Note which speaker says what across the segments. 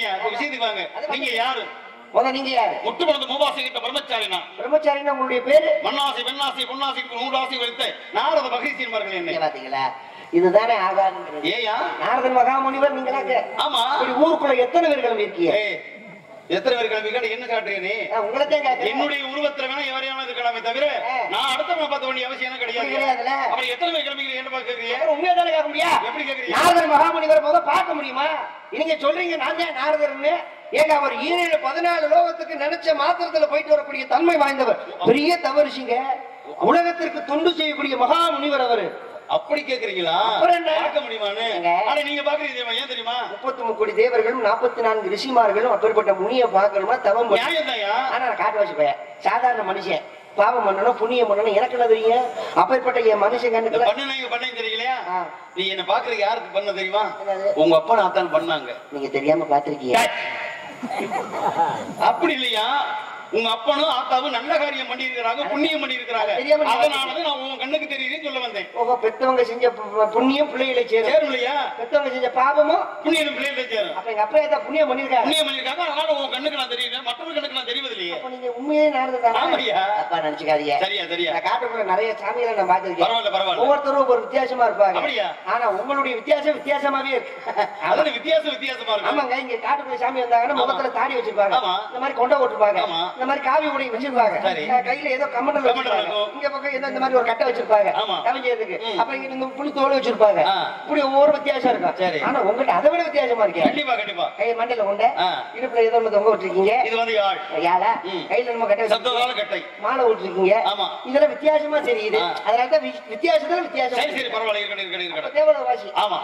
Speaker 1: இல்லையா விஷயத்துக்கு வாங்க. நீங்க யாரு?
Speaker 2: நீங்க யாரு?
Speaker 1: முட்டுமணத்து மூவாசி கிட்ட பிரம்மச்சாரினா.
Speaker 2: பிரம்மச்சாரினா உங்களுடைய பேரு?
Speaker 1: மண்ணாசி பெண்ணாசி பொன்னாசி நூறாசி வைத்த நாரத மகிழ்ச்சி என்பார்கள். என்ன
Speaker 2: பாத்தீங்களா? இதுதானே ஆகாதுங்கிறது.
Speaker 1: ஏயா
Speaker 2: நாரதன் மகாமுனிவர் நீங்களாங்க?
Speaker 1: ஆமா.
Speaker 2: ஊருக்குள்ள எத்தனை பேர் கிளம்பி இருக்கீங்க?
Speaker 1: எத்தனை பேர் கிளம்பி என்ன காட்டுறீங்க நீ?
Speaker 2: உங்களதான்
Speaker 1: என்னுடைய உருவத்துல வேணா எவரையான இருக்கலாமே தவிர நான் அடுத்த பார்த்த வேண்டிய அவசியம் கிடையாது. அப்புறம் எத்தனை பேர் கிளம்பி என்ன பாக்குறீங்க?
Speaker 2: உண்மையா தானே கேட்க முடியா? எப்படி கேக்குறீங்க? நாரதன் மகாமுனிவர் போத பார்க்க முடியுமா? நீங்க சொல்றீங்க நான் தான் நாரதர்னு. ஏங்க அவர் 14 லோகத்துக்கு நினைச்ச மாத்திரத்துல போயிட்டு வரக்கூடிய தன்மை வாய்ந்தவர். பெரிய தவறுசிங்க. உலகத்திற்கு தொண்டு செய்யக்கூடிய மகாமுனிவர் அவரு.
Speaker 1: அப்படி கேக்குறீங்களா? பார்க்க முடியுமான்னு? ஆனா நீங்க பாக்குறீங்க ஏன் தெரியுமா? 33
Speaker 2: கோடி தேவர்களும் 44 ரிஷிமார்களும் அப்பேற்பட்ட முனியை பார்க்கணுமா தவம் ஆனா காட்டு வச்சு போய சாதாரண மனுஷன் பாவம் பண்ணணும் புண்ணியம் பண்ணணும் எனக்கு என்ன தெரியும்? அப்பேற்பட்ட என் மனுஷன் கண்ணுக்கு
Speaker 1: பண்ண தெரியலையா? நீ என்ன பாக்குறதுக்கு யாருக்கு பண்ண தெரியுமா? உங்க அப்பா நான் பண்ணாங்க. நீங்க தெரியாம பாத்திருக்கீங்க. அப்படி இல்லையா? உங்க அப்பனும் ஆத்தாவும் நல்ல காரியம் பண்ணி இருக்கிறாங்க, புண்ணியம் பண்ணி இருக்கிறாங்க. அதனாலதான் நான் உங்க கண்ணுக்கு தெரியுதுன்னு சொல்ல வந்தேன்.
Speaker 2: பெத்தவங்க செஞ்ச புண்ணியம் பிள்ளைகளை சேரும் இல்லையா? பெத்தவங்க செஞ்ச பாவமும்
Speaker 1: புண்ணியம் பிள்ளைகளை சேரும்.
Speaker 2: அப்ப எங்க அப்பா ஏதாவது புண்ணியம் பண்ணிருக்காங்க.
Speaker 1: புண்ணியம் பண்ணிருக்காங்க. அதனால உங்க கண்ணுக்கு நான் தெரியுது, மற்றவங்க கண்ணுக்கு நான் தெரிவது இல்லையே.
Speaker 2: அப்ப நீங்க உண்மையே நாரதன். ஆமாய்யா. அப்பா நினைச்சுக்காதீங்க.
Speaker 1: சரியா சரியா.
Speaker 2: நான் காட்டுக்குள்ள நிறைய சாமிகளை நான் பாத்திருக்கேன்.
Speaker 1: பரவாயில்ல பரவாயில்ல.
Speaker 2: ஒவ்வொருத்தரும் ஒரு வித்தியாசமா இருப்பாங்க.
Speaker 1: அப்படியா?
Speaker 2: ஆனா உங்களுடைய வித்தியாசம் வித்தியாசமாவே இருக்கு.
Speaker 1: அதோட வித்தியாசமா இருக்கு.
Speaker 2: ஆமாங்க. இங்க காட்டுக்குள்ள சாமி வந்தாங்கன்னா முகத்துல தாடி வச்சிருப்பாங்க, இந்த மாதிரி கொண்டை போட்டுருப்பாங்க, இந்த மாதிரி காவி உடை வச்சிருப்பாங்க, கையில ஏதோ கமண்டல் வச்சிருப்பாங்க, இங்க பக்கம் ஏதோ இந்த மாதிரி ஒரு கட்டை வச்சிருப்பாங்க கவிஞருக்கு, அப்ப இங்க இந்த புளி தோல் வச்சிருப்பாங்க. இப்படி ஒவ்வொரு வித்தியாசம் இருக்கும். ஆனா உங்ககிட்ட அதை விட வித்தியாசமா இருக்கு.
Speaker 1: கண்டிப்பா கண்டிப்பா.
Speaker 2: கை மண்டையில கொண்ட இடுப்புல ஏதோ தொங்க விட்டுருக்கீங்க.
Speaker 1: இது வந்து
Speaker 2: யாழா கையில நம்ம கட்டை மாலை விட்டுருக்கீங்க. இதெல்லாம் வித்தியாசமா தெரியுது. அதனாலதான் வித்தியாசத்துல வித்தியாசம்.
Speaker 1: சரி சரி பரவாயில்ல. இருக்கட்டும்
Speaker 2: தேவலோக வாசி.
Speaker 1: ஆமா.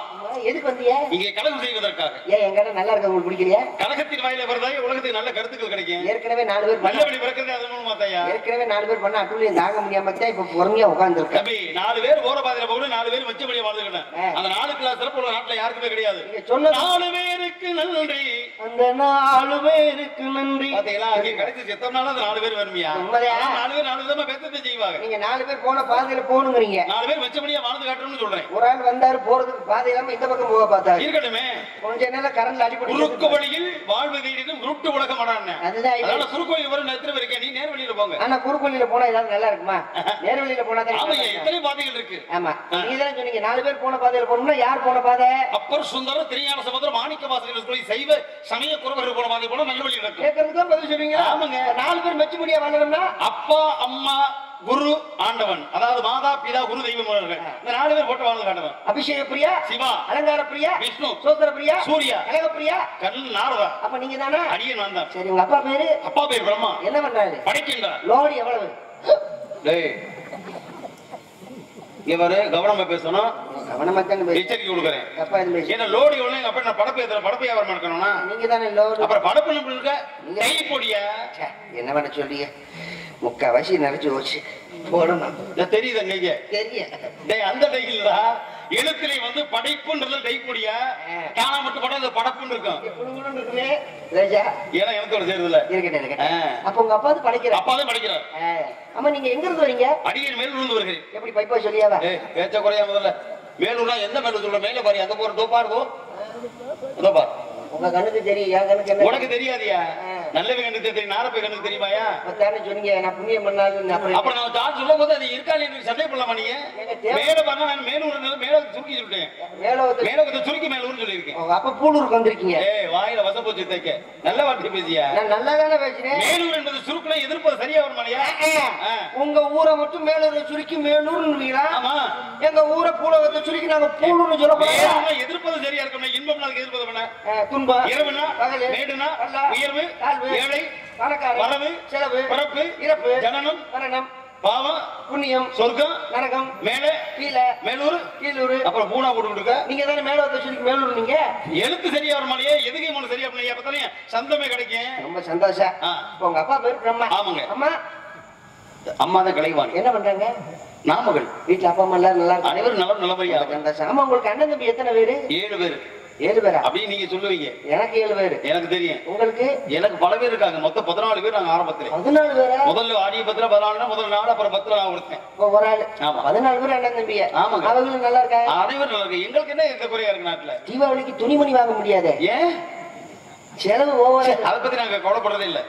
Speaker 2: எதுக்கு வந்தீங்க?
Speaker 1: இங்க கலகம் செய்வதற்காக.
Speaker 2: ஏன் எங்க நல்லா இருக்க உங்களுக்கு பிடிக்கலையா?
Speaker 1: கலகத்தின் வாயில வருதாய் உலகத்துக்கு நல்ல கருத்துக்கள் கிடைக்கும்.
Speaker 2: ஏற்கனவே 4 பேர்
Speaker 1: நல்லபடி பிறக்கிறது அது மூலமா தாயா.
Speaker 2: ஏற்கனவே 4 பேர் பண்ண அட்டுலியும் தாங்க முடியாம தான் இப்ப பொறுமையா உட்கார்ந்து இருக்கேன்.
Speaker 1: தம்பி 4 பேர் போற பாதையில போகணும், 4 பேர் வச்சபடியா வாழ்ந்துக்கிட்டேன். அந்த 4 கிளாஸ் சிறப்பு உள்ள நாட்டுல யாருக்குமே கிடையாது.
Speaker 2: நீங்க சொன்ன
Speaker 1: 4 பேருக்கு நன்றி,
Speaker 2: அந்த 4 பேருக்கு நன்றி.
Speaker 1: பாத்தீங்களா? அங்க கிடைச்சு செத்தம்னால அந்த 4 பேர் வருமியா? 4 பேர் 4 விதமா பேசத்தை செய்வாங்க.
Speaker 2: நீங்க 4 பேர் போன பாதையில போகணுங்கிறீங்க.
Speaker 1: 4 பேர் வச்சபடியா வாழ்ந்து காட்டணும்னு சொல்றேன்.
Speaker 2: ஒரு ஆள் வந்தாரு போறதுக்கு பாதை இல்லாம இந்த பக்கம் போக பார்த்தாரு.
Speaker 1: இருக்கட்டுமே.
Speaker 2: கொஞ்ச நேரம் கரண்ட்ல அடிபட்டு
Speaker 1: குறுக்கு வழியில் வாழ்வு தேடிடும் உருட்டு உலகம் அடானே.
Speaker 2: அதுதான்.
Speaker 1: அதனால குறுக்கு வழி வர எத்தனை பேர் இருக்கே, நீ நேர் வழியில போங்க.
Speaker 2: ஆனா குறுக்கு வழியில போனா ஏதாவது நல்லா இருக்குமா? நேர் வழியில போனா தான்.
Speaker 1: ஆமா, எத்தனை பாதைகள் இருக்கு.
Speaker 2: ஆமா, நீங்க தான சொன்னீங்க 4 பேர் போன பாதையில போறோம்னா யார் போன பாதை?
Speaker 1: அப்பர் சுந்தர திருஞான சமுத்திரம் மாணிக்க வாசகர்கள் சொல்லி சைவ சமய குறவர்கள் போன பாதை போனா நல்ல வழி நடக்கும்.
Speaker 2: கேக்குறதுக்கு தான் பதில் சொல்றீங்க. ஆமாங்க. 4 பேர் மெச்சுபடியா வாழணும்னா
Speaker 1: அப்பா அம்மா குரு ஆண்டவன், அதாவது மாதா பிதா குரு தெய்வம், இந்த 4 பேர் போட்டு வாழ்ந்து காட்டணும்.
Speaker 2: அபிஷேக பிரியா,
Speaker 1: சிவா,
Speaker 2: அலங்கார பிரியா,
Speaker 1: விஷ்ணு,
Speaker 2: சோதர பிரியா,
Speaker 1: சூர்யா,
Speaker 2: கனக பிரியா,
Speaker 1: கண்ணு நாரதா.
Speaker 2: அப்ப நீங்க தானே?
Speaker 1: அடியே நான் தான்.
Speaker 2: சரி, உங்க அப்பா பேரு?
Speaker 1: அப்பா பேர் பிரம்மா.
Speaker 2: என்ன பண்றாரு?
Speaker 1: படைக்கின்றார்.
Speaker 2: லோடி எவ்வளவு?
Speaker 1: டேய், இவரு கவனமா பேசணும்.
Speaker 2: கவனமா தான்
Speaker 1: எச்சரிக்கை கொடுக்குறேன்.
Speaker 2: அப்பா இது பேசு.
Speaker 1: ஏன்னா லோடி எவ்வளவு அப்ப நான் படப்பு ஏத்துற படப்பு வியாபாரம் இருக்கணும்னா
Speaker 2: நீங்க தானே லோடி.
Speaker 1: அப்புறம் படப்பு இருக்க கை பொடியா
Speaker 2: என்ன பண்ண சொல்றீங்க? முக்காவாசி நினைச்சு போச்சு போடணும்.
Speaker 1: தெரியுது நீங்க தெரிய. டேய், அந்த டையில்டா எழுத்திலே வந்து படைப்புன்றது டைப்பொடியா காணா மட்டும் படம் அந்த படப்புன்னு இருக்கும். ஏன்னா எனக்கு ஒரு சேருதுல
Speaker 2: இருக்கட்டும். அப்ப உங்க அப்பா படைக்கிறார்.
Speaker 1: அப்பா தான் படைக்கிறார்.
Speaker 2: ஆமா, நீங்க எங்க இருந்து வரீங்க?
Speaker 1: அடியின் மேல் இருந்து வருகிறேன்.
Speaker 2: எப்படி பைப்பா சொல்லியாவா?
Speaker 1: பேச்ச குறையா முதல்ல. மேலூர்னா எந்த மேலூர் சொல்ற? மேல பாரு, அங்க போற தோப்பா இருக்கும். அதோ பாரு.
Speaker 2: உங்க கண்ணுக்கு தெரியும், என் கண்ணுக்கு என்ன?
Speaker 1: உனக்கு தெரியாதியா? நல்லவே கண்ணுக்கு தெரியும், நாரப்பை கண்ணுக்கு தெரியுமாயா?
Speaker 2: தானே சொன்னீங்க நான் புண்ணியம் பண்ணாலும்.
Speaker 1: அப்புறம் நான் சார்ஜ் சொல்லும் போது அது இருக்காது எனக்கு சந்தேகம் பண்ணலாமா? நீங்க மேல பண்ணா நான் மேலூர் மேல சுருக்கி சொல்லிட்டேன். மேலோகத்தை சுருக்கி மேலூர்னு சொல்லியிருக்கேன்.
Speaker 2: அப்ப பூலூருக்கு வந்திருக்கீங்க.
Speaker 1: வாயில வச போச்சு தைக்க. நல்ல வார்த்தை பேசியா?
Speaker 2: நான் நல்லா தானே பேசினேன்.
Speaker 1: மேலூர் என்பது சுருக்குல எதிர்ப்பது சரியா வருமானியா?
Speaker 2: உங்க ஊரை மட்டும் மேலூரை சுருக்கி மேலூர்னுவீங்களா?
Speaker 1: ஆமா.
Speaker 2: எங்க ஊரை பூலோகத்தை சுருக்கி நாங்க பூலூர்னு சொல்லக்கூடாது.
Speaker 1: எதிர்ப்பது சரியா இருக்கும். இன்பம் நாளுக்கு எதிர்ப்பது பண்ண
Speaker 2: துன்பம்,
Speaker 1: இரவுனா மேடுனா உயர்வு, ஏழை, வரவு,
Speaker 2: செலவு,
Speaker 1: பிறப்பு,
Speaker 2: இறப்பு,
Speaker 1: ஜனனம்,
Speaker 2: மரணம்,
Speaker 1: பாவம்,
Speaker 2: புண்ணியம்,
Speaker 1: சொர்க்கம்,
Speaker 2: நரகம்,
Speaker 1: மேலே
Speaker 2: கீழே,
Speaker 1: மேலூர்,
Speaker 2: கீழூர்,
Speaker 1: அப்புறம் பூனா போட்டு இருக்க.
Speaker 2: நீங்க தானே மேலோகத்தை சுருக்கி மேலூர். நீங்க
Speaker 1: எழுத்து சரியா வருமானியே? எதுக்கு மூணு சரியா பண்ணி அப்பதானே சந்தமே கிடைக்கும்.
Speaker 2: ரொம்ப சந்தோஷம். உங்க அப்பா பேர் பிரம்மா.
Speaker 1: ஆமாங்க.
Speaker 2: அம்மா
Speaker 1: அம்மா தான் கலைவாணி.
Speaker 2: என்ன பண்றாங்க?
Speaker 1: நாமகள்.
Speaker 2: வீட்டுல அப்பா அம்மா எல்லாரும் நல்லா
Speaker 1: அனைவரும் நல்லபடியா.
Speaker 2: சந்தோஷம். ஆமா, உங்களுக்கு அண்ணன் தம்பி எத்தனை பேரு?
Speaker 1: 7 பேர்.
Speaker 2: 7 பேரா?
Speaker 1: அப்படின்னு நீங்க சொல்லுவீங்க.
Speaker 2: எனக்கு 7 பேரு.
Speaker 1: எனக்கு தெரியும்.
Speaker 2: உங்களுக்கு?
Speaker 1: எனக்கு பல பேர் இருக்காங்க. மொத்தம் 14 பேர். நாங்க ஆரம்பத்துல
Speaker 2: 14 பேரா?
Speaker 1: முதல்ல ஆரியபத்துல 14, முதல்ல 4, அப்புறம் 10 நான் கொடுத்தேன்.
Speaker 2: ஒரு ஆள். ஆமா, 14 பேர் அண்ணன் தம்பியா? ஆமாங்க. அவங்களும் நல்லா இருக்காங்க.
Speaker 1: அனைவரும் நல்லா இருக்கு. எங்களுக்கு என்ன இந்த குறையா இருக்கு நாட்டுல?
Speaker 2: தீபாவளிக்கு துணிமணி வாங்க முடியாது.
Speaker 1: ஏன்?
Speaker 2: செலவு ஓவர்.
Speaker 1: அதை பத்தி நாங்க கவலைப்படுறதே இல்ல.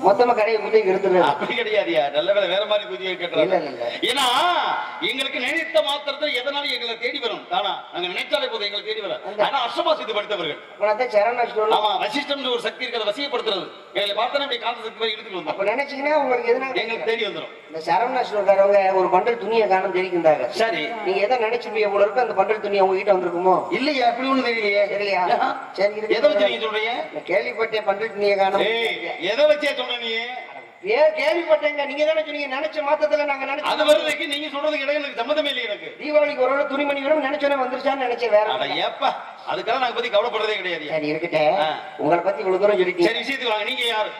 Speaker 2: மொத்தமா கடையை குதிரை எடுத்துறது
Speaker 1: அப்படி கிடையாதியா. நல்ல வேலை வேற மாதிரி குதிரை கேட்டுறாங்க. ஏன்னா எங்களுக்கு நினைத்த மாத்திரத்தை எதனால எங்களை தேடி வரும் தானா. நாங்க நினைச்சாலே போதும் எங்களை தேடி வரும். ஆனா அஷ்டமா சித்தி படித்தவர்கள். ஆமா, வசிஷ்டம் ஒரு சக்தி இருக்கிறத வசியப்படுத்துறது. எங்களை பார்த்தா அப்படி காந்த சக்தி மாதிரி இழுத்துட்டு வந்தோம்.
Speaker 2: அப்ப நினைச்சீங்கன்னா உங்களுக்கு எதனா
Speaker 1: எங்களுக்கு தேடி வந்துடும்.
Speaker 2: இந்த சரவணா ஸ்டோர்காரவங்க ஒரு பண்டல் துணியை காணும் தெரிவிக்கின்றாங்க.
Speaker 1: சரி,
Speaker 2: நீங்க எதை நினைச்சிருப்பீங்க போல இருக்கு. அந்த பண்டல் துணி அவங்க கிட்ட வந்திருக்குமோ?
Speaker 1: இல்லையா, அப்படி ஒண்ணு தெரியலையே.
Speaker 2: தெரியலையா? சரி,
Speaker 1: எதை வச்சு நீங்க சொல்றீங்க?
Speaker 2: கேள்விப்பட்டேன் பண்டல் துணியை காணும்.
Speaker 1: எதை வச்சே சொல்ற நீ?
Speaker 2: கேள்விப்பட்டேங்க. நீங்க தானே சொன்னீங்க. நினைச்ச மாத்தத்துல நாங்க நினைச்சோம். அது
Speaker 1: வருதுக்கு நீங்க சொல்றதுக்கு இடையில எனக்கு சம்மந்தமே இல்லை. எனக்கு
Speaker 2: தீபாவளிக்கு ஒரு துணிமணி வரும் நினைச்சோன்னே வந்துருச்சான்னு நினைச்சேன். வேற
Speaker 1: ஏப்பா, அதுக்காக நாங்க பத்தி கவலைப்படுறதே கிடையாது.
Speaker 2: சரி இருக்கட்டேன். உங்களை பத்தி இவ்வளவு தூரம் சொல்லிட்டீங்க.
Speaker 1: சரி, விஷயத்துக்கு வாங்க. நீங்க யாரு?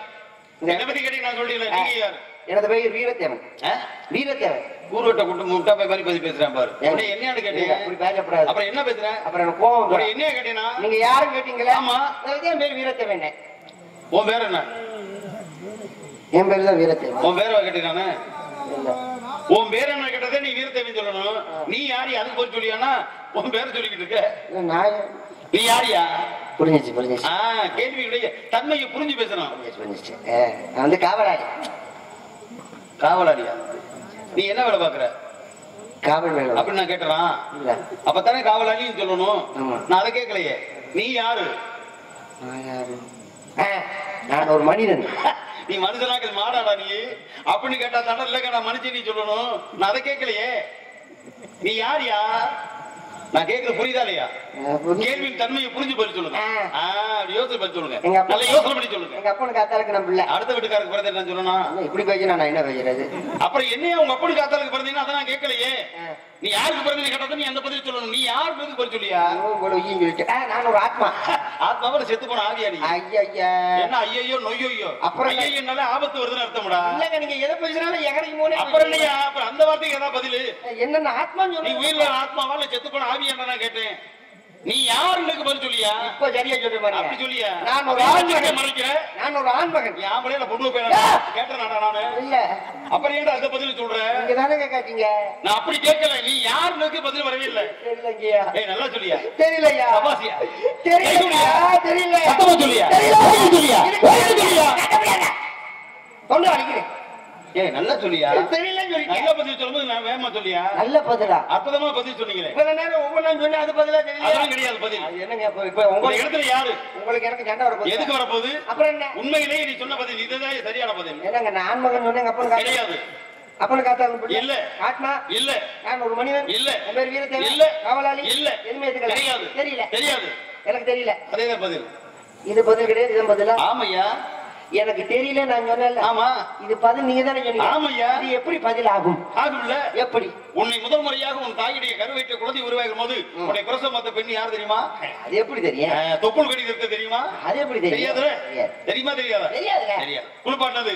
Speaker 1: என்ன பத்தி கேட்டீங்க, நான் சொல்லிடுறேன். நீங்க யாரு?
Speaker 2: எனது பெயர் வீரத்தேவன். வீரத்தேவன்
Speaker 1: ஊர்வட்ட கூட்டு முட்டா போய் மாதிரி பத்தி பேசுறேன் பாரு. என்னன்னு கேட்டீங்க?
Speaker 2: அப்படி பேசப்படாது.
Speaker 1: அப்புறம் என்ன பேசுறேன்?
Speaker 2: அப்புறம் எனக்கு கோவம் வரும்.
Speaker 1: என்ன கேட்டீங்கன்னா
Speaker 2: நீங்க யாரும் கேட்டீங்களா?
Speaker 1: ஆமா,
Speaker 2: என் பேர் வீரத்தேவன்.
Speaker 1: உன் பேர் என்ன?
Speaker 2: என் பேர் தான் வீரத்தேவன்.
Speaker 1: உன் பேரை கேட்டீங்க. உன் பேர் என்ன கேட்டதே நீ வீரத்தேவன் சொல்லணும். நீ யாரு அதுக்கு போய் சொல்லியானா உன் பேரை சொல்லிக்கிட்டு இருக்க.
Speaker 2: நான்
Speaker 1: நீ யாரியா?
Speaker 2: புரிஞ்சிச்சு.
Speaker 1: கேள்வியுடைய தன்மையை புரிஞ்சு பேசணும்.
Speaker 2: புரிஞ்சிச்சு. நான் வந்து காவலாளி.
Speaker 1: காவலாளியா? நீ என்ன வேலை பாக்குற?
Speaker 2: காவல் வேலை.
Speaker 1: அப்படி நான் கேட்டுறான். அப்பத்தானே காவலாளின்னு சொல்லணும். நான் அதை கேட்கலையே. நீ யாரு?
Speaker 2: நான் ஒரு மனிதன்.
Speaker 1: நீ மனுஷனாக்கள் மாடாடா நீ? அப்படின்னு கேட்டா தானே இல்ல நான் மனுஷன் நீ சொல்லணும். நான் அதை கேட்கலையே. நீ யாரியா? நான் கேட்கறது புரியுதா இல்லையா? கேள்வியின் தன்மையை புரிஞ்சு பதில் சொல்லுங்க. யோசனை பண்ணி சொல்லுங்க. நல்ல யோசனை பண்ணி சொல்லுங்க.
Speaker 2: எங்க அப்பனுக்கு அத்தாளுக்கு நம்ம பிள்ளை.
Speaker 1: அடுத்த வீட்டுக்காரருக்கு பிறந்த என்ன சொல்லணும்?
Speaker 2: இப்படி பேசினா நான் என்ன பேசுறது?
Speaker 1: அப்புறம் என்னையா உங்க அப்பனுக்கு அத்தாளுக்கு பிறந்தீங்கன்னா அதை நான் கேட்கலையே. நீ யாருக்கு பிறந்தீங்க கேட்டா நீ அந்த பதில் சொல்லணும். நீ யாருக்கு பதில் சொல்லியா?
Speaker 2: நான் ஒரு ஆத்மா.
Speaker 1: ஆத்மாவோட செத்து போன ஆவியா நீ?
Speaker 2: ஐயா
Speaker 1: என்ன ஐயோ நொய்யோ?
Speaker 2: அப்புறம்
Speaker 1: ஐயனால ஆபத்து வருதுன்னு அர்த்தம்டா.
Speaker 2: இல்லங்க, நீங்க எதை பேசினாலும் எகரைக்கு போனே.
Speaker 1: அப்புறம் இல்லையா? அப்புறம் அந்த வார்த்தைக்கு ஏதாவது பதில்?
Speaker 2: என்னென்ன ஆத்மா? நீ
Speaker 1: உயிர்ல ஆத்மாவா இல்ல செத்து போன ஆவியா நான் கேட்டேன். நீ யாருக்கு பதில் சொல்லியா?
Speaker 2: இப்ப சரியா சொல்ற மாதிரி.
Speaker 1: அப்படி சொல்லியா?
Speaker 2: நான் ஒரு ஆண்மகன்.
Speaker 1: மறைக்கிறேன்.
Speaker 2: நான் ஒரு ஆண்மகன்.
Speaker 1: யாமலே பொண்ணு போய் கேட்டேன் நானு.
Speaker 2: இல்ல,
Speaker 1: அப்புறம் ஏன்டா அந்த பதில் சொல்றேன்?
Speaker 2: நீங்க தானே கேட்டீங்க.
Speaker 1: நான் அப்படி கேட்கல. நீ யாருக்கு பதில் வரவே இல்லை.
Speaker 2: தெரியலங்கய்யா.
Speaker 1: நல்லா சொல்லியா?
Speaker 2: தெரியலையா?
Speaker 1: தபாசியா?
Speaker 2: தெரியலையா? தெரியல.
Speaker 1: சத்தமா சொல்லியா? சொல்லியா?
Speaker 2: தொண்டை அடிக்கிறேன்.
Speaker 1: நல்லா சொல்லியா?
Speaker 2: தெரியலன்னு சொல்லி
Speaker 1: நல்ல பதில் சொல்லும்போது நான் வேகமா சொல்லியா?
Speaker 2: நல்ல பதிலா?
Speaker 1: அற்புதமா பதில் சொன்னீங்களே.
Speaker 2: இவ்வளவு நேரம் ஒவ்வொன்னா சொன்னா அது பதிலா தெரியல.
Speaker 1: அதெல்லாம் கிடையாது பதில்.
Speaker 2: என்னங்க இப்ப உங்க
Speaker 1: இடத்துல யாரு?
Speaker 2: உங்களுக்கு எனக்கு சண்டை வரப்போகுது.
Speaker 1: எதுக்கு வரப்போகுது?
Speaker 2: அப்புறம் என்ன?
Speaker 1: உண்மையிலேயே நீ சொன்ன பதில் இதுதான் சரியான பதில்.
Speaker 2: என்னங்க நான் ஆண்மகன் சொன்னேங்க. அப்பன்
Speaker 1: கிடையாது.
Speaker 2: அப்பன் காத்தாங்க
Speaker 1: இல்ல.
Speaker 2: ஆத்மா இல்ல. நான் ஒரு மனிதன்
Speaker 1: இல்ல.
Speaker 2: என் பேர் வீரத்தேவன் இல்ல. காவலாளி இல்ல. எதுவுமே
Speaker 1: தெரியாது.
Speaker 2: தெரியல.
Speaker 1: தெரியாது.
Speaker 2: எனக்கு தெரியல.
Speaker 1: அதேதான் பதில்.
Speaker 2: இது பதில் கிடையாது. இது பதிலா?
Speaker 1: ஆமையா.
Speaker 2: எனக்கு தெரியல நான் சொன்னேன்ல.
Speaker 1: ஆமா, இது
Speaker 2: பதில் நீங்க தானே சொன்னீங்க.
Speaker 1: ஆமையா.
Speaker 2: இது எப்படி பதில் ஆகும்?
Speaker 1: ஆகும்ல.
Speaker 2: எப்படி?
Speaker 1: உன்னை முதல் முறையாக உன் தாயுடைய கருவயிற்ற குழந்தை உருவாகும் போது உன்னை பிரசவம் பார்த்த பெண் யார் தெரியுமா?
Speaker 2: அது எப்படி தெரியும்?
Speaker 1: தொப்புள் கடி இருக்க தெரியுமா?
Speaker 2: அது எப்படி தெரியும்?
Speaker 1: தெரியுமா? தெரியாதா? தெரியாது. குளிப்பாட்டினது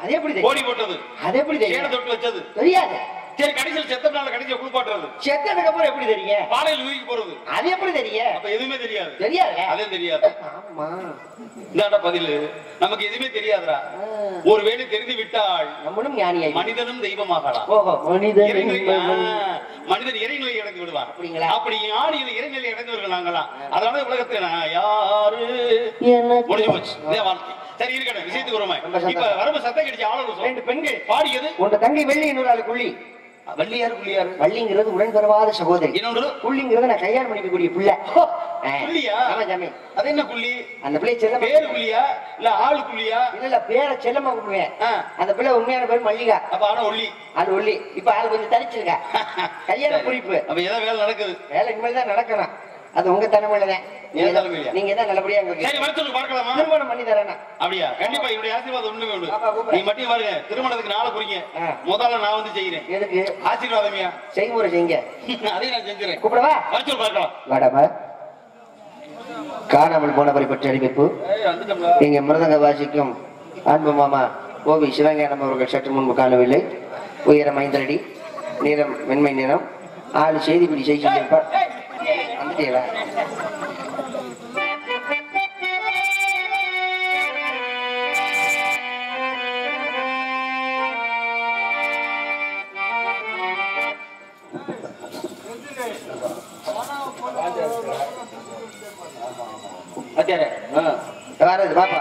Speaker 1: அது எப்படி தெரியும்? ஓடி போட்டது அது எப்படி தெரியும்? சேன தொட்டு வச்சது தெரியாது. சரி, கடைசியில் செத்தனால கடைசியா குளிப்பாட்டுறது செத்ததுக்கு அப்புறம் எப்படி தெரியும்? பாறையில் ஊறிக்கு போறது அது எப்படி தெரியும்? அப்ப எதுவுமே தெரியாது. தெரியாது. அதே தெரியாது. ஆமா, இந்தாடா பதில். நமக்கு எதுவுமே தெரியாதுடா. ஒருவேளை தெரிந்து விட்டால் நம்மளும் ஞானியாய் மனிதனும் தெய்வமாகலாம். ஓஹோ, மனிதன் இறைநிலை அடைந்து விடுவான். அப்படி ஞானிகள் இறைநிலை அடைந்தவர்கள் நாங்களாம். அதனால உலகத்துல நான் யாரு முடிஞ்சு போச்சு. இதே வாழ்க்கை. சரி, இருக்கட்டும். விஷயத்துக்கு வருமா? இப்ப வரம்பு சத்தம் கிடைச்சு ஆளு ரெண்டு பெண்கள் பாடியது. உங்க தங்கை வெள்ளி, இன்னொரு ஆளு குள்ளி. வள்ளியாரு புள்ளியாரு? வள்ளிங்கிறது உடன் பெறவாத சகோதரி. இன்னொன்று புள்ளிங்கிறது நான் கையாள பண்ணிக்கக்கூடிய பிள்ளை. புள்ளியா? ஆமா ஜாமி. அது என்ன புள்ளி? அந்த பிள்ளை செல்ல பேரு புள்ளியா இல்ல ஆளு புள்ளியா? இல்ல பேரை செல்லமா கூப்பிடுவேன். அந்த பிள்ளை உண்மையான பேர் மல்லிகா. அப்ப ஆனா ஒல்லி. அது ஒல்லி. இப்ப ஆளு கொஞ்சம் தரிச்சிருக்க. கல்யாண குறிப்பு. அப்ப ஏதோ வேலை நடக்குது. வேலை இனிமேல் தான் நடக்கணும். அது உங்க தலைமையிலதான். நீங்க தான் நல்லபடியா பார்க்கலாமா? திருமணம் பண்ணி தரேன். அப்படியா? கண்டிப்பா. என்னுடைய ஆசீர்வாதம் ஒண்ணுமே உண்டு. நீ மட்டும் பாருங்க, திருமணத்துக்கு நாளை குறிங்க. முதல்ல நான் வந்து செய்யறேன். எதுக்கு? ஆசீர்வாதமியா? செய்முறை செய்யுங்க. அதையும் நான் செஞ்சுறேன். கூப்பிடவா? வச்சு பார்க்கலாம். வாடமா. காணாமல் போனவரை பற்றி அறிவிப்பு. நீங்க மிருதங்க வாசிக்கும் அன்பு மாமா ஓவி சிவஞானம் அவர்கள் சற்று முன்பு காணவில்லை. உயரம் 5 அடி, நிறம் வெண்மை நிறம், 6 செய்திப்படி செய்திருப்பார். வந்துட்டீங்களா?
Speaker 2: வர்றது பாப்பா.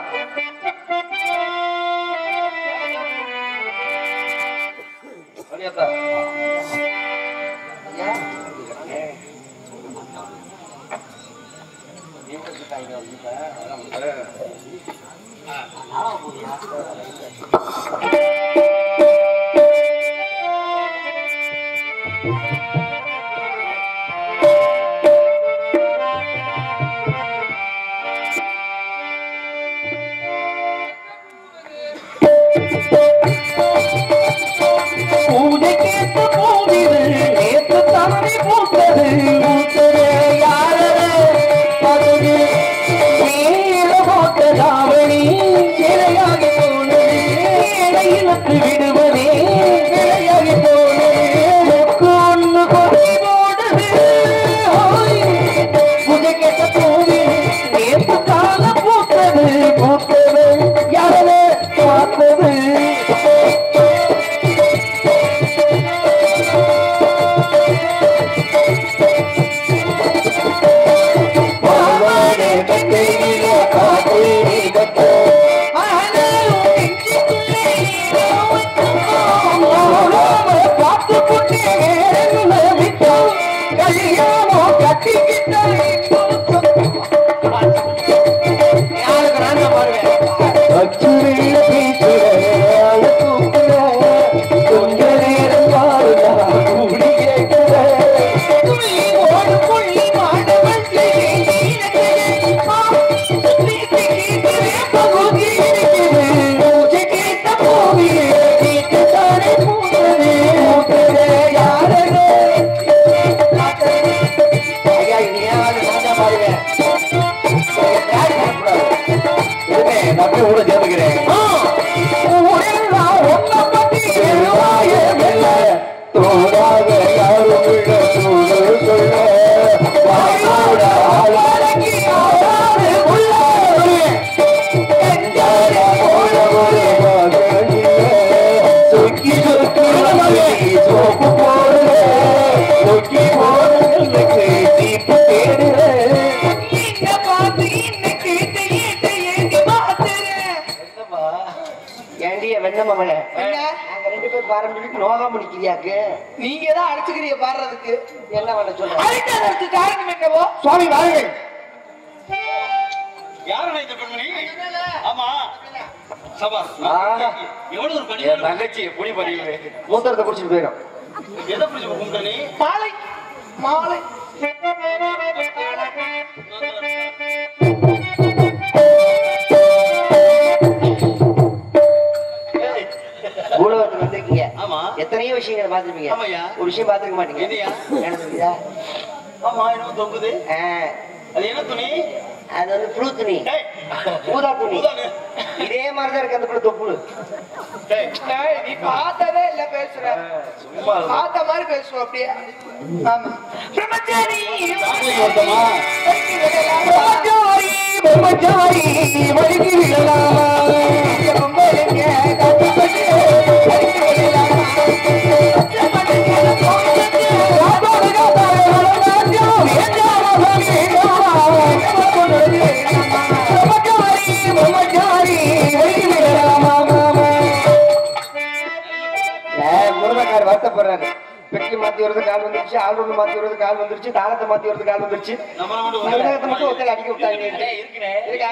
Speaker 3: நீங்க தான் அடிச்சுக்கிறீங்க பாடுறதுக்கு
Speaker 2: என்ன பண்ண சொல்ற?
Speaker 3: அடிக்கிறதுக்கு காரணம் என்னவோ
Speaker 2: சுவாமி வாருங்கள்.
Speaker 1: யாரு இந்த பெண்மணி? ஆமா சபா எவ்வளவு ஒரு பணி தங்கச்சி எப்படி பண்ணி
Speaker 2: மூத்தரத்தை குடிச்சிட்டு போயிடும்.
Speaker 1: எதை பிடிச்சு கும்பிட்ட நீ?
Speaker 3: மாலை மாலை
Speaker 2: பூலோகத்துக்கு வந்திருக்கீங்க.
Speaker 1: ஆமா.
Speaker 2: எத்தனையோ விஷயங்களை பார்த்திருப்பீங்க.
Speaker 1: ஆமாய்யா.
Speaker 2: ஒரு விஷயம் பார்த்திருக்க மாட்டீங்க.
Speaker 1: என்னையா?
Speaker 2: என்ன சொல்லுதா?
Speaker 1: ஆமா என்ன தொங்குது? அது என்ன துணி?
Speaker 2: அது வந்து புழு துணி, ஊதா துணி. இதே மாதிரிதான் இருக்கு அந்த புழு தொப்புளு.
Speaker 3: நீ பார்த்ததே இல்ல பேசுற, பார்த்த மாதிரி பேசுவோம் அப்படியே. ஆமா பிரம்மச்சாரி பிரம்மச்சாரி வலிக்கு விடலாமா முருகக்கார் வருத்தப்படுறாரு. பெட்டி மாத்தி வருது கால் வந்துருச்சு, ஆல்ரவுண்ட் மாத்தி வருது கால் வந்துருச்சு, தாளத்தை மாத்தி வருது கால் வந்துருச்சு. முருகத்தை மட்டும் ஒருத்தர் அடிக்க விட்டாங்க. இருக்கா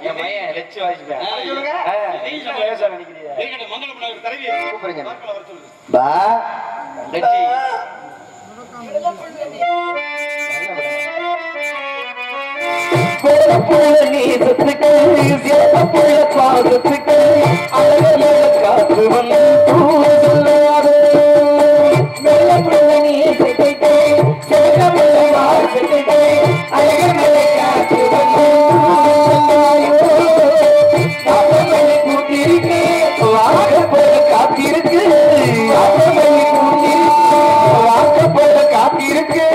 Speaker 3: என் பையன் லட்சம் வாசிப்பேன் கூப்பிடுங்க பா லட்சி காத்து வந்து காத்திருக்கு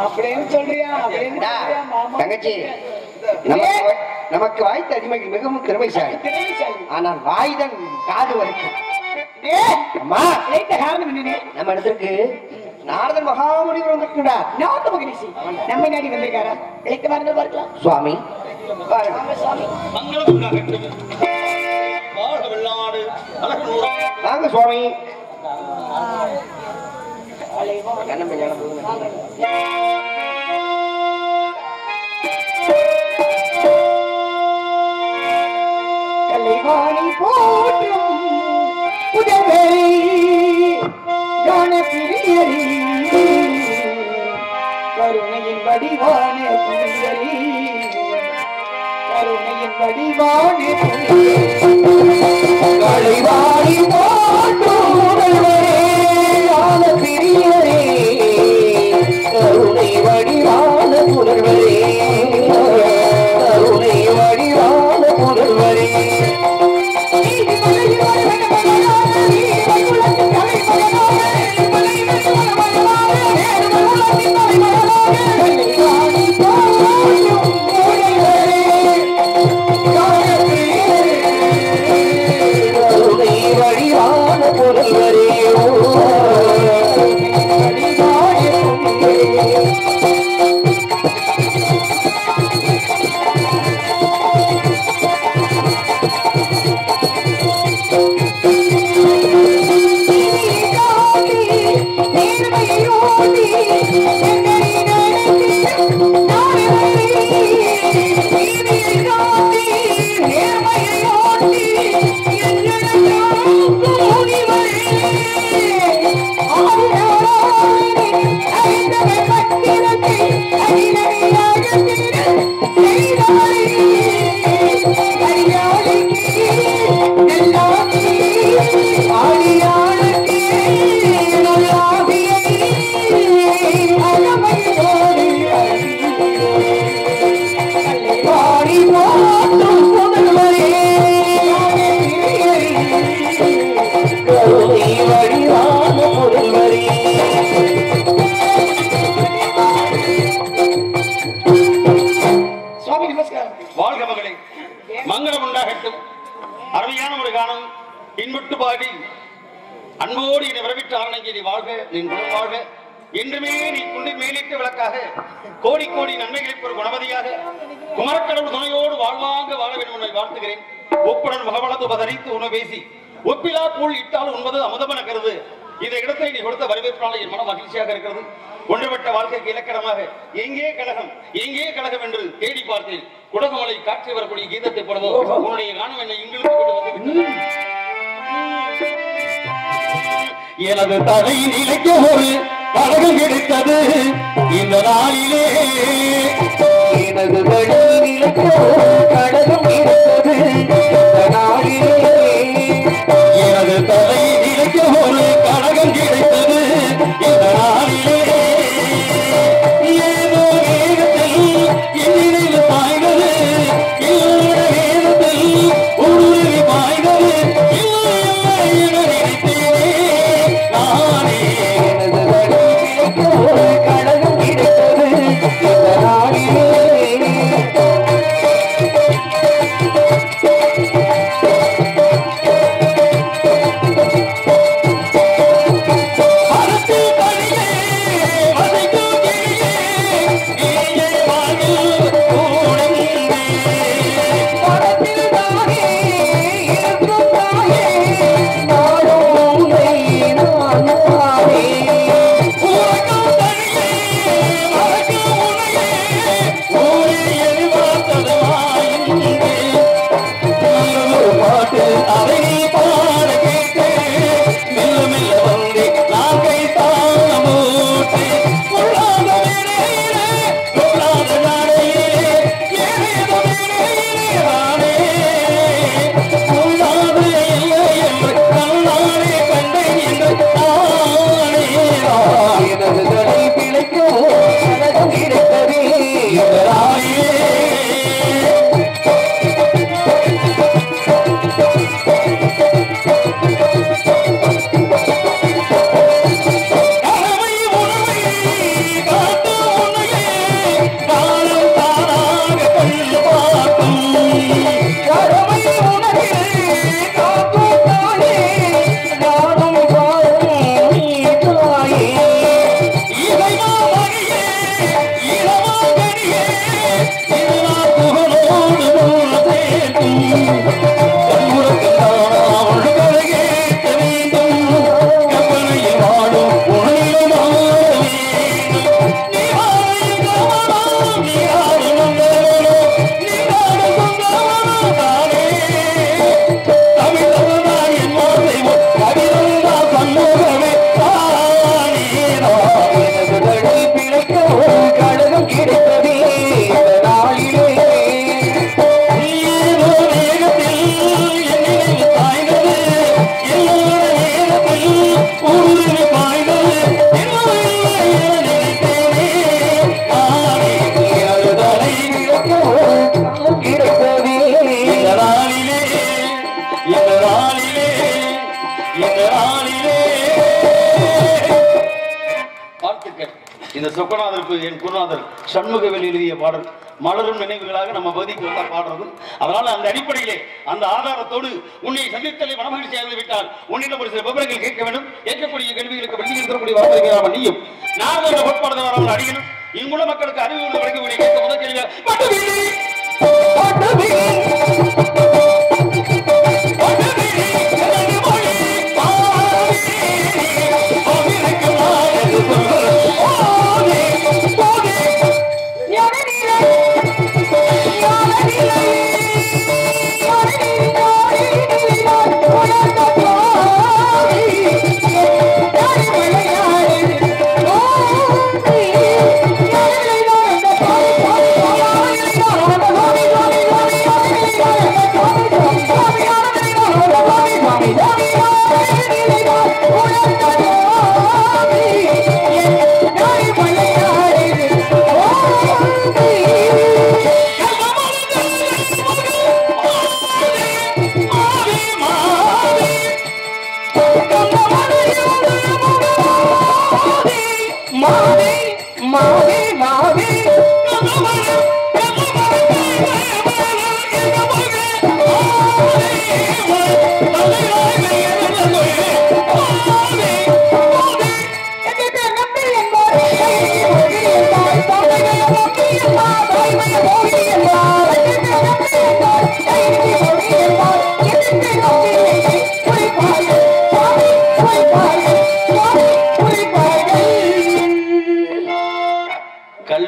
Speaker 2: அப்படின்னு சொல்றியா?
Speaker 3: தங்கச்சி, நமக்கு வாய்த்த அடிமைகள் மிகவும் திறமைசாலி. ஆனால் வாய்தன் காது வரைக்கும். நம்ம இடத்திற்கு நாரதன் மகாமுனிவர் வந்திருக்கிறார்.
Speaker 2: நம்ம நாடி வந்திருக்காரா?
Speaker 3: சுவாமி வாங்க சுவாமி.
Speaker 2: கலைவாணி போற்றும் புதவரி ஞான பிரியரி கருணையின் வடிவான புனிதரி கருணையின் வடிவான கலைவாணி போற்றும் புதவரி ஞான பிரியரி கருணை வடிவான புதவரி கருணை வடிவான புதவரி
Speaker 1: மங்களம் உண்டாகட்டும். அருமையான ஒரு காலம் பின்பட்டு பாடி அன்போடு என்னை வரவிட்டு ஆரணிக்கு நீ வாழ்க, நீ குணம் வாழ்க, என்றுமே நீ குண்டின் மேலிட்டு விளக்காக கோடி கோடி நன்மைகளை ஒரு குணவதியாக குமரக்கடவுள் துணையோடு வாழ்வாங்க வாழ வேண்டும் என்பதை வாழ்த்துகிறேன். ஒப்புடன் முகவளத்து உபதரித்து உணவேசி ஒப்பிலா கூழ் இட்டால் உண்பது அமுதமென கருது. இந்த இடத்தை நீ கொடுத்த வரவேற்பாளர் என் மனம் மகிழ்ச்சியாக இருக்கிறது. ஒன்றுபட்ட வாழ்க்கைக்கு இலக்கணமாக எங்கே கழகம் எங்கே கழகம் என்று தேடி பார்த்தேன். குடகுமலை காட்சி வரக்கூடிய கீதத்தை போலவோ உன்னுடைய காணும் என்னை இங்கிருந்து கொண்டு வந்து எனது தலையில் இழைக்க ஒரு கழகம் கிடைத்தது இந்த நாளிலே.
Speaker 2: எனது தலையில் இழைக்க ஒரு கழகம் கிடைத்தது இந்த நாளிலே.
Speaker 1: எனது தலையில் இழைக்க ஒரு கழகம் கிடைத்தது இந்த நாளிலே. ஏதோ வேகத்தில் என் பாய்கிறது, என்னோட வேகத்தில் உருவி பாய்கிறது. இந்த சொக்கநாதருக்கு என் குருநாதர் சண்முகவேல் எழுதிய பாடல் மலரும் நினைவுகளாக நம்ம பகுதிக்கு வந்தா பாடுறது. அதனால அந்த அடிப்படையிலே அந்த ஆதாரத்தோடு உன்னை சந்தித்தலை மனமகிழ்ச்சியாக விட்டால் உன்னிடம் ஒரு சில விவரங்கள் கேட்க வேண்டும். ஏற்கக்கூடிய கேள்விகளுக்கு வெளியில் இருக்கக்கூடிய வார்த்தைகளாக நீயும் நாங்கள் பொறுப்பாளர் வராமல் அடிக்கணும். இங்குள்ள மக்களுக்கு அறிவு வழங்கக்கூடிய கேட்க முதல் கேள்வி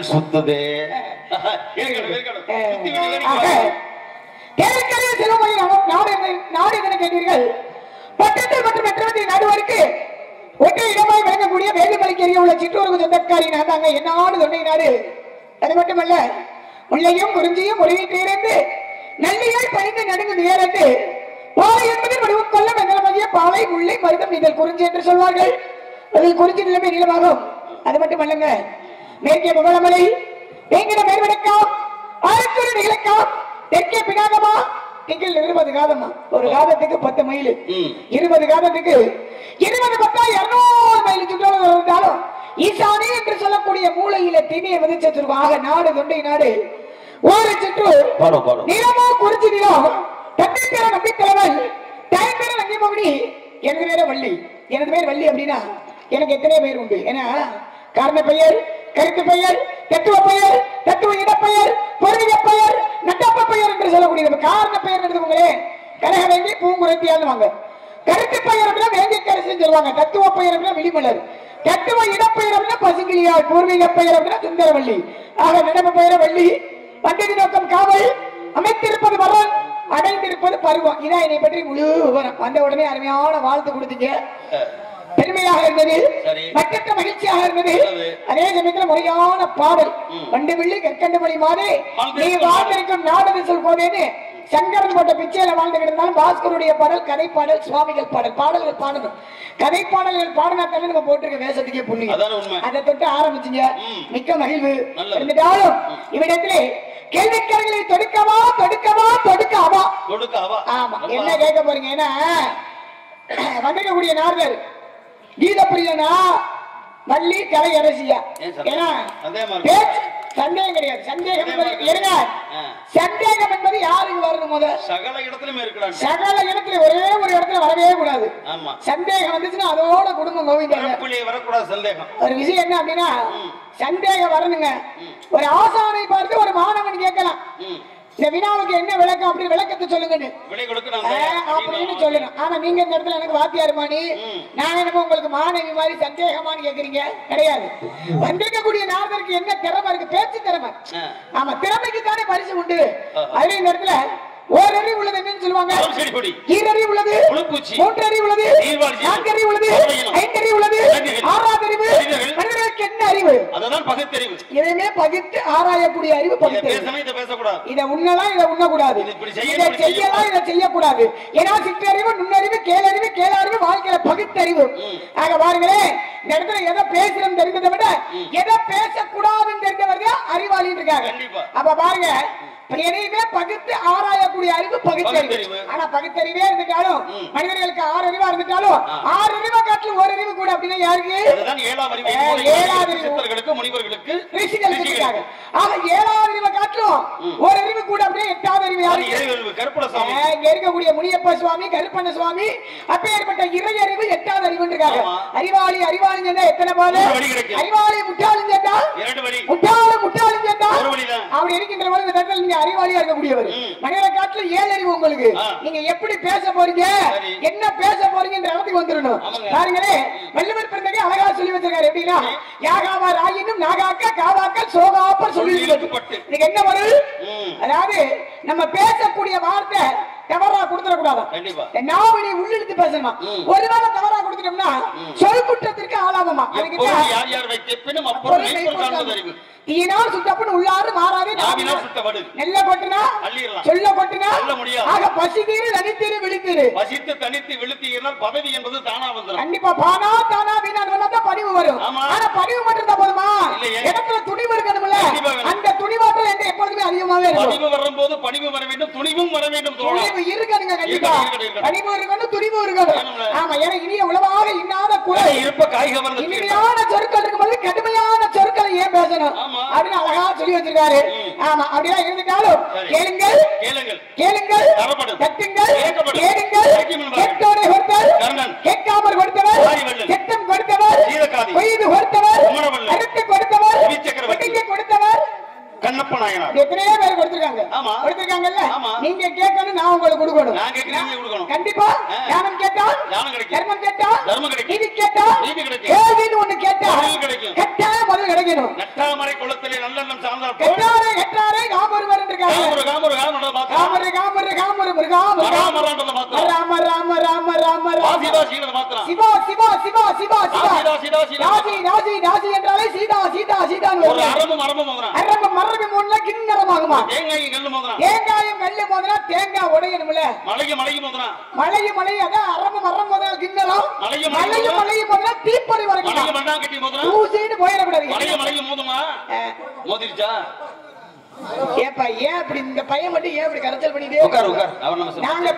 Speaker 1: சுத்துதே
Speaker 4: நாடு என கேட்டீர்கள். பட்டத்தில் மற்றும் மெட்ரோதி நாடுவருக்கு ஒற்றை இடமாய் வழங்கக்கூடிய வேலுமலைக்கு எரிய உள்ள சிற்றூருக்கு சொந்தக்காரி நாதாங்க என் நாடு தொண்டை நாடு. அது மட்டுமல்ல முல்லையும் குறிஞ்சியும் முறையிட்டிருந்து நல்லியாய் பணிந்து நடுங்கு நேரத்து பாலை என்பதில் வடிவம் கொள்ள வெங்கலமாகிய பாலை முல்லை மருதம் இதில் குறிஞ்சி என்று சொல்வார்கள். அதில் குறிஞ்சி நிலைமை நீளமாகும். அது மட்டுமல்லங்க மேற்கே புகழமலை வேங்கிட மேல்வடக்கம் ஆரத்தூர் நிகழக்கம் தெற்கே பினாகமா திங்கள் 20 காதமா. ஒரு காதத்துக்கு 10 மைல் 20 காதத்துக்கு 20 10 200 மைல் சுற்றளவு இருந்தாலும் ஈசானி என்று சொல்லக்கூடிய மூலையில திணியை விதிச்சிருக்கோம். ஆக நாடு தொண்டை நாடு ஒரு சுற்று நிலமோ குறிச்சி நிலம் தன்னை பேர நம்பி தலைவன் தாய் பேர நங்கி மகனி எனது பேர வள்ளி. எனது பேர் வள்ளி அப்படின்னா எனக்கு எத்தனை பேர் உண்டு. ஏன்னா காரண பெயர் கருத்து பெயர் தத்துவ பெயர் தத்துவ இடப்பெயர் பொருளிய பெயர் நட்டப்ப பெயர் என்று சொல்லக்கூடிய காரண பெயர் எடுத்துக்கோங்களே. கனக வேங்கி பூங்குரத்தியான்னு வாங்க. கருத்து பெயர் அப்படின்னா வேங்கி கரசுன்னு சொல்லுவாங்க. தத்துவ பெயர் அப்படின்னா விழிமலர். தத்துவ இடப்பெயர் அப்படின்னா பசுங்கிளியாள். பூர்வீக பெயர் அப்படின்னா சுந்தரவள்ளி. ஆக நடப்பு பெயர வள்ளி. பண்டிகை நோக்கம் காவல். அமைத்திருப்பது மரம் அடைந்திருப்பது பருவம். இதான் என்னை பற்றி முழு விவரம். வந்த உடனே அருமையான வாழ்த்து கொடுத்தீங்க. பெருமையாக இருந்தது, மற்ற மகிழ்ச்சியாக இருந்தது. அதே சமயத்தில் முறையான பாடல் வண்டு வில்லி கற்கண்டு மொழி மாறி நீ வாழ்ந்திருக்கும் நாடு சொல் போதேன்னு சங்கரன் போட்ட பிச்சையில வாழ்ந்து கிடந்தாலும் பாஸ்கருடைய பாடல் கதை பாடல் சுவாமிகள் பாடல் பாடல்கள் பாடணும். கதை பாடல்கள் பாடினாத்தாலே நம்ம போட்டிருக்க வேஷத்துக்கே புண்ணியம். அதை தொட்டு ஆரம்பிச்சுங்க. மிக்க மகிழ்வு இருந்துட்டாலும் இவ்விடத்திலே கேள்விக்கரைகளை தொடுக்கவா தொடுக்கவா தொடுக்காவா
Speaker 1: கொடுக்காவா.
Speaker 4: ஆமா என்ன கேட்க போறீங்க? ஏன்னா வந்திருக்கக்கூடிய நார்கள் கீத பிரியனா வள்ளி கலை அரசியா. ஏன்னா சந்தேகம் கிடையாது. சந்தேகம் சந்தேகம் என்பது யாருக்கு வரணும்? முதல்
Speaker 1: சகல இடத்திலும் இருக்கலாம்.
Speaker 4: சகல இடத்துல ஒரே ஒரு இடத்துல வரவே கூடாது. சந்தேகம் வந்துச்சுன்னா அதோட குடும்பம் கோவிந்தாங்க
Speaker 1: வரக்கூடாது. சந்தேகம்
Speaker 4: ஒரு விஷயம் என்ன அப்படின்னா சந்தேகம் வரணுங்க. ஒரு ஆசானை பார்த்து ஒரு மாணவன் கேட்கலாம் இந்த வினாவுக்கு என்ன விளக்கம் அப்படி விளக்கத்தை சொல்லுங்க அப்படின்னு சொல்லணும். ஆனா நீங்க இந்த இடத்துல எனக்கு வாத்தியாருமானி நான் என்னமோ உங்களுக்கு மாணவி மாதிரி சந்தேகமானு கேக்குறீங்க. கிடையாது. வந்திருக்கக்கூடிய நாதருக்கு என்ன திறமை இருக்கு? பேச்சு திறமை. ஆமா திறமைக்கு தானே பரிசு உண்டு. அதுல இந்த இடத்துல ஓரறிவு உள்ளது என்னன்னு சொல்லுவாங்க. ஈரறிவு உள்ளது, மூன்றறிவு உள்ளது, நான்கறிவு உள்ளது, ஐந்தறிவு உள்ளது, ஆறாவது அறிவு. மனிதர்களுக்கு என்ன அறிவு?
Speaker 1: அதுதான் பகுத்தறிவு.
Speaker 4: எதையுமே பகுத்து ஆராயக்கூடிய அறிவு பகுத்தறிவு.
Speaker 1: பேசக்கூடாது.
Speaker 4: இதை உண்ணலாம், இதை உண்ணக்கூடாது, இதை செய்யலாம், இதை செய்யக்கூடாது. ஏன்னா சிற்றறிவு, நுண்ணறிவு, கேளறிவு, கேளறிவு, வாழ்க்கையில பகுத்தறிவு. ஆக பாருங்களேன், இந்த இடத்துல எதை பேசுறோம் தெரிந்ததை விட எதை பேசக்கூடாதுன்னு தெரிந்தவர்கள் அறிவாளின்னு இருக்காங்க. அப்ப பாருங்க எதையுமே பகுத்து ஆராயக்கூடிய அறிவு பகுத்தறிவு. ஆனா பகுத்தறிவே இருந்துட்டாலும் மனிதர்களுக்கு 6 அறிவா இருந்துட்டாலும் 6 அறிவை காட்டிலும் ஒரு அறிவு கூட அப்படின்னா யாருக்கு?
Speaker 1: 7வது அறிவு முனிவர்களுக்கு
Speaker 4: ரிஷிகளுக்கு. ஆக 7வது அறிவை காட்டும் ஒரு அறிவு கூட அப்படியே 8வது அறிவு யாரு?
Speaker 1: கருப்பண சுவாமி.
Speaker 4: இங்க இருக்கக்கூடிய முனியப்ப சுவாமி, கருப்பண்ண சுவாமி, அப்பேற்பட்ட இறை அறிவு 8வது அறிவு இருக்காங்க. அறிவாளி அறிவாளி சொன்னா எத்தனை பால்? அறிவாளி முட்டாளி சொன்னா 2 வழி. முட்டாளி சொன்னா 1 வழி தான். அப்படி இருக்கின்ற பொழுது இந்த இடத்துல நீங்க அறிவாளியா இருக்கக்கூடியவர். மனிதரை காட்டிலும் 7 அறிவு உங்களுக்கு. நீங்க எப்படி பேச போறீங்க, என்ன பேச போறீங்கன்ற இடத்துக்கு வந்துடணும். பாருங்களே, வள்ளுவர் பிறந்தகை அழகா சொல்லி வச்சிருக்காரு. எப்படின்னா, யாகாவா ராயினும் நாகாக்க காவாக்க சோகாப்ப சொல்லி இதுக்கு என்ன பொருள்? அதாவது நம்ம பேசக்கூடிய வார்த்தை தவறா கொடுத்துட கூடாது. நாம உள்ளிழுத்து பேசணுமா? ஒருவேளை தவறா கொடுத்துட்டோம்னா சொல் குற்றத்திற்கு ஆளாகுமா? அதுக்கு
Speaker 1: யார் யார் வைக்கப்படும் அப்பொருள் மெய்ப்பொருள் அறிவு.
Speaker 4: தீயினால் சுட்டப்பன் உள்ளாறு மாறாதே
Speaker 1: நாவினால் சுட்டபடு.
Speaker 4: நெல்ல கொட்டினா சொல்ல கொட்டினா
Speaker 1: சொல்ல முடியாது.
Speaker 4: ஆக பசிதீரு தனித்தீரு விழித்தீரு.
Speaker 1: பசித்து தனித்து விழுத்தீர்கள் பதவி என்பது தானா வந்துரும்.
Speaker 4: கண்டிப்பா பானா தானா வீணா வந்தாதான் பணிவு வரும். ஆனா பணிவு மட்டும் தான் போதுமா? இடத்துல துணிவு இருக்கணும்ல. அந்த துணிவாற்றல் என்ற எப்பொழுதுமே அதிகமாவே இருக்கும்.
Speaker 1: பணிவு வரும்போது பணிவு வர வேண்டும், துணிவும் வர வேண்டும்.
Speaker 4: துணிவு இருக்கணுங்க. கண்டிப்பா பணிவு இருக்கணும், துணிவு இருக்கணும். ஆமா, ஏன்னா இனிய உளவாக இன்னாத குரல்
Speaker 1: இருப்ப காய்க வரணும்.
Speaker 4: இனிமையான சொற்கள் இருக்கும்போது கடுமையான சொற்களை ஏன் பேசணும் அப்படின்னு அழகா சொல்லி வச்சிருக்காரு. ஆமா, அப்படியே இருந்துட்டாலும் கேளுங்கள் கேளுங்கள் தட்டுங்கள் கேளுங்கள். கேட்டோரை கொடுத்தவர் கேட்காமல் கொடுத்தவர் செத்தம் கொடுத்தவர் கொய்து கொடுத்தவர் அறுத்து கொடுத்தவர் வெட்டிக்கு கொடுத்தவர்
Speaker 1: கண்ணப்ப நாயனார்.
Speaker 4: எத்தனையோ பேர் கொடுத்திருக்காங்கல்ல. நீங்க கேட்கணும், நான் உங்களுக்கு கொடுக்கணும். கண்டிப்பா ஞானம் கேட்டா தர்மம் கேட்டா நீதி கேட்டா கேள்வின்னு ஒண்ணு கேட்டா கட்டாயம் பதில் கிடைக்கணும்.
Speaker 1: நட்டாமரை குளத்திலே நல்லெண்ணம் சார்ந்தார்
Speaker 4: கட்டாரே கட்டாரே காமருவர் இருக்காங்க. ராம ராம ராம ராம சிவா சிவா சிவா சிவா சிவா ராசி ராசி என்றாலே சீதா சீதா சீதான்னு
Speaker 1: ஒரு அரமும் அரமும் மோதுறான்.
Speaker 4: அரமும் மரபு மோதுனா கிண்ணறமாகுமா?
Speaker 1: தேங்காயும் கல்லு மோதுறான்.
Speaker 4: தேங்காயும் கல்லு மோதுனா தேங்காய் உடையணும்ல.
Speaker 1: மலையும் மலையும் மோதுறான்.
Speaker 4: மலையும் மலை அதான் அரமும் மரம் மோதுனா கிண்ணறம். மலையும் மலையும் மோதுனா தீப்பொறி வரைக்கும்.
Speaker 1: மலையும் மண்ணாங்கட்டி மோதுறான்.
Speaker 4: ஊசின்னு போயிடக்கூடாது.
Speaker 1: மலையும் மலையும் மோதுமா? மோதிருச்சா?
Speaker 4: ஏப்பா ஏன் அப்படி இந்த பையன் மட்டும் ஏன் அப்படி கரைச்சல் பண்ணிட்டே?
Speaker 1: உட்கார் உட்கார். அவர் நம்ம
Speaker 4: நாங்க